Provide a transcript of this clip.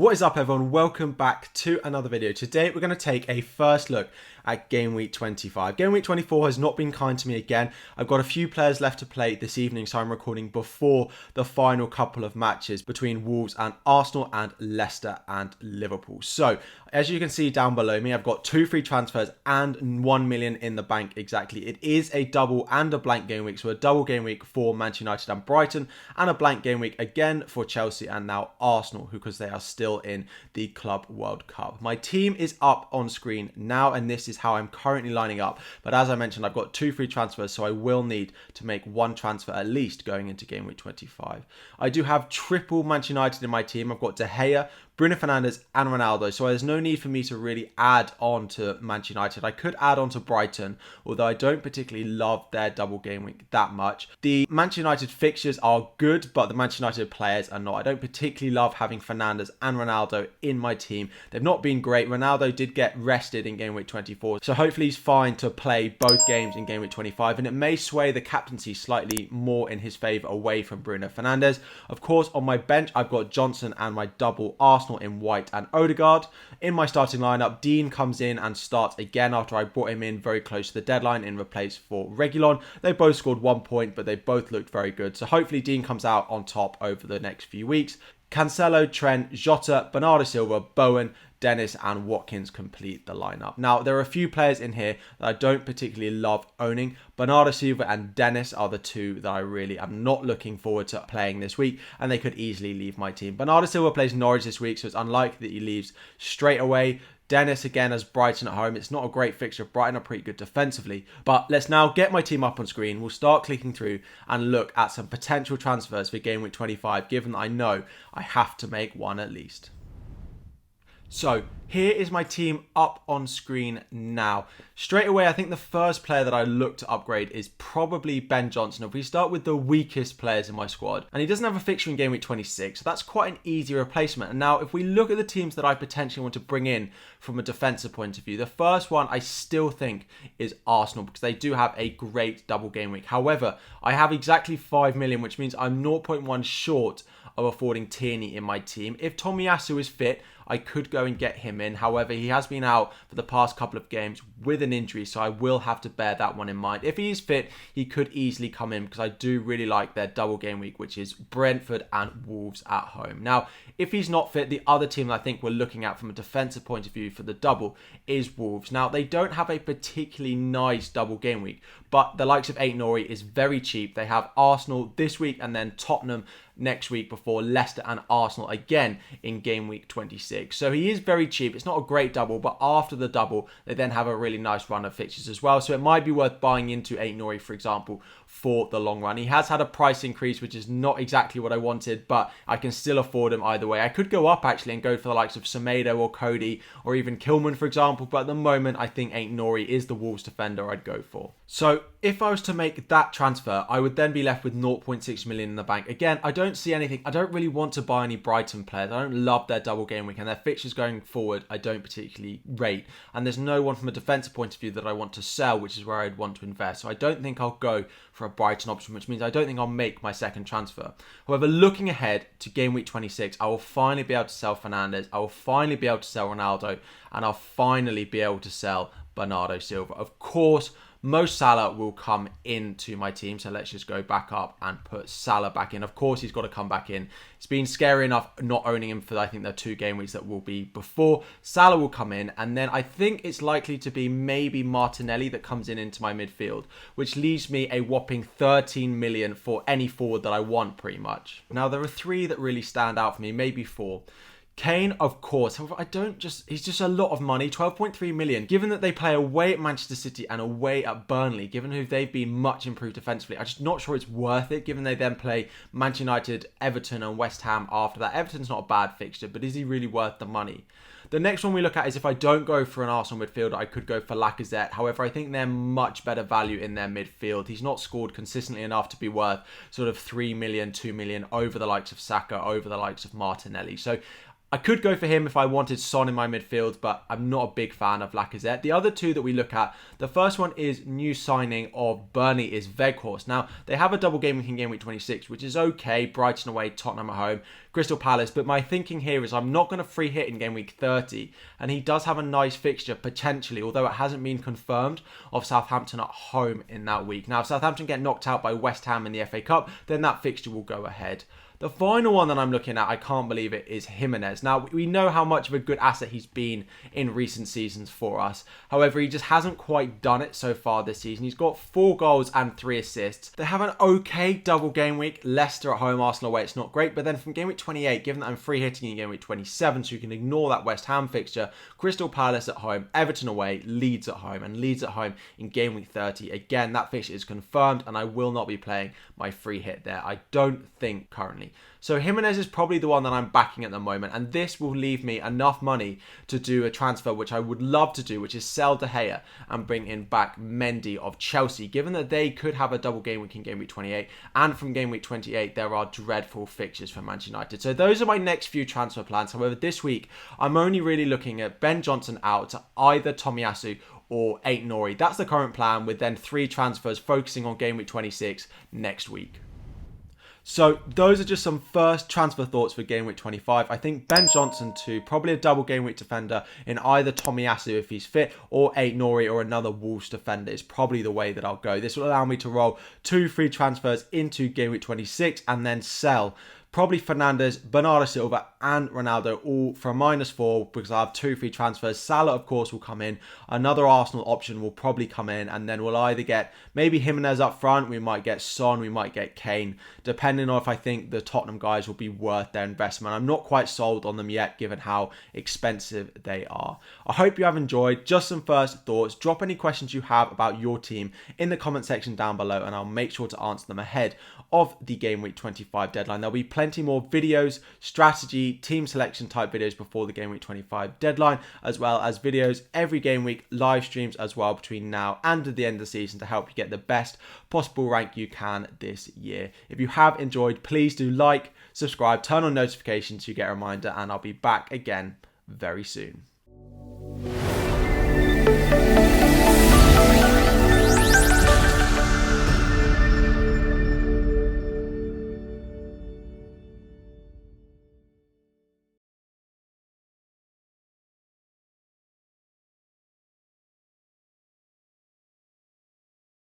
What is up everyone, welcome back to another video. Today we're going to take a first look at Game Week 25. Game Week 24 has not been kind to me again. I've got a few players left to play this evening, so I'm recording before the final couple of matches between Wolves and Arsenal and Leicester and Liverpool. So, as you can see down below me, I've got 2 free transfers and 1 million in the bank exactly. It is a double and a blank game week, so a double game week for Manchester United and Brighton, and a blank game week again for Chelsea and now Arsenal, because they are still in the Club World Cup. My team is up on screen now, and this is how I'm currently lining up. But as I mentioned, I've got 2 free transfers, so I will need to make 1 transfer at least going into Game Week 25. I do have triple Manchester United in my team. I've got De Gea, Bruno Fernandes and Ronaldo, so there's no need for me to really add on to Manchester United. I could add on to Brighton, although I don't particularly love their double game week that much. The Manchester United fixtures are good, but the Manchester United players are not. I don't particularly love having Fernandes and Ronaldo in my team. They've not been great. Ronaldo did get rested in Game Week 24, so hopefully he's fine to play both games in Game Week 25, and it may sway the captaincy slightly more in his favour away from Bruno Fernandes. Of course, on my bench, I've got Johnson and my double Arsenal in White and Odegaard. In my starting lineup, Dean comes in and starts again after I brought him in very close to the deadline in replace for Reguilon. They both scored 1 point, but they both looked very good. So hopefully Dean comes out on top over the next few weeks. Cancelo, Trent, Jota, Bernardo Silva, Bowen, Dennis and Watkins complete the lineup. Now, there are a few players in here that I don't particularly love owning. Bernardo Silva and Dennis are the 2 that I really am not looking forward to playing this week, and they could easily leave my team. Bernardo Silva plays Norwich this week, so it's unlikely that he leaves straight away. Dennis again has Brighton at home. It's not a great fixture. Brighton are pretty good defensively. But let's now get my team up on screen. We'll start clicking through and look at some potential transfers for Game Week 25, given that I know I have to make 1 at least. So here is my team up on screen now. Straight away, I think the first player that I look to upgrade is probably Ben Johnson. If we start with the weakest players in my squad, and he doesn't have a fixture in Game Week 26, so that's quite an easy replacement. And now if we look at the teams that I potentially want to bring in from a defensive point of view, the first one I still think is Arsenal, because they do have a great double game week. However, I have exactly 5 million, which means I'm 0.1 short of affording Tierney in my team. If Tomiyasu is fit, I could go and get him in. However, he has been out for the past couple of games with an injury, so I will have to bear that one in mind. If he is fit, he could easily come in, because I do really like their double game week, which is Brentford and Wolves at home. Now, if he's not fit, the other team that I think we're looking at from a defensive point of view for the double is Wolves. Now, they don't have a particularly nice double game week, but the likes of Aït-Nouri is very cheap. They have Arsenal this week and then Tottenham next week before Leicester and Arsenal again in Game Week 26. So he is very cheap. It's not a great double, but after the double, they then have a really nice run of fixtures as well. So it might be worth buying into Aït-Nouri, for example, for the long run. He has had a price increase, which is not exactly what I wanted, but I can still afford him either way. I could go up actually and go for the likes of Semedo or Cody or even Kilman, for example, but at the moment, I think Aït-Nouri is the Wolves defender I'd go for. So if I was to make that transfer, I would then be left with 0.6 million in the bank. Again, I don't see anything. I don't really want to buy any Brighton players. I don't love their double game week, and their fixtures going forward I don't particularly rate. And there's no one from a defensive point of view that I want to sell, which is where I'd want to invest. So I don't think I'll go for a Brighton option, which means I don't think I'll make my second transfer. However, looking ahead to Game Week 26, I will finally be able to sell Fernandes. I will finally be able to sell Ronaldo, and I'll finally be able to sell Bernardo Silva. Of course, Mo Salah will come into my team, so let's just go back up and put Salah back in. Of course, he's got to come back in. It's been scary enough not owning him for, I think, the 2 game weeks that will be before. Salah will come in, and then I think it's likely to be maybe Martinelli that comes in into my midfield, which leaves me a whopping 13 million for any forward that I want, pretty much. Now, there are 3 that really stand out for me, maybe 4. Kane, of course. However, he's just a lot of money, 12.3 million. Given that they play away at Manchester City and away at Burnley, given who they've been much improved defensively, I'm just not sure it's worth it, given they then play Manchester United, Everton and West Ham after that. Everton's not a bad fixture, but is he really worth the money? The next one we look at is if I don't go for an Arsenal midfielder, I could go for Lacazette. However, I think they're much better value in their midfield. He's not scored consistently enough to be worth sort of 3 million, 2 million over the likes of Saka, over the likes of Martinelli. So I could go for him if I wanted Son in my midfield, but I'm not a big fan of Lacazette. The other two that we look at, the first one is new signing of Burnley is Weghorst. Now, they have a double game week in game week 26, which is okay. Brighton away, Tottenham at home, Crystal Palace. But my thinking here is I'm not going to free hit in game week 30. And he does have a nice fixture potentially, although it hasn't been confirmed, of Southampton at home in that week. Now, if Southampton get knocked out by West Ham in the FA Cup, then that fixture will go ahead. The final one that I'm looking at, I can't believe it, is Jimenez. Now, we know how much of a good asset he's been in recent seasons for us. However, he just hasn't quite done it so far this season. He's got 4 goals and 3 assists. They have an okay double game week. Leicester at home, Arsenal away, it's not great. But then from game week 28, given that I'm free hitting in game week 27, so you can ignore that West Ham fixture, Crystal Palace at home, Everton away, Leeds at home, and Leeds at home in game week 30. Again, that fixture is confirmed, and I will not be playing my free hit there. I don't think currently. So Jimenez is probably the one that I'm backing at the moment, and this will leave me enough money to do a transfer which I would love to do, which is sell De Gea and bring in back Mendy of Chelsea, given that they could have a double game week in game week 28, and from game week 28 there are dreadful fixtures for Manchester United. So those are my next few transfer plans. However, this week I'm only really looking at Ben Johnson out to either Tomiyasu or Ait-Nouri. That's the current plan, with then 3 transfers focusing on game week 26 next week. So those are just some first transfer thoughts for game week 25. I think Ben Johnson too, probably a double game week defender in either Tomiyasu if he's fit, or Ait-Nouri or another Wolves defender is probably the way that I'll go. This will allow me to roll 2 free transfers into game week 26 and then sell probably Fernandes, Bernardo Silva and Ronaldo all for a -4 because I have 2 free transfers. Salah, of course, will come in. Another Arsenal option will probably come in, and then we'll either get maybe Jimenez up front, we might get Son, we might get Kane, depending on if I think the Tottenham guys will be worth their investment. I'm not quite sold on them yet, given how expensive they are. I hope you have enjoyed. Just some first thoughts. Drop any questions you have about your team in the comment section down below, and I'll make sure to answer them ahead of the game week 25 deadline. There'll be plenty more videos, strategy, team selection type videos before the game week 25 deadline, as well as videos every game week, live streams as well between now and the end of the season to help you get the best possible rank you can this year. If you have enjoyed, please do like, subscribe, turn on notifications so you get a reminder, and I'll be back again very soon.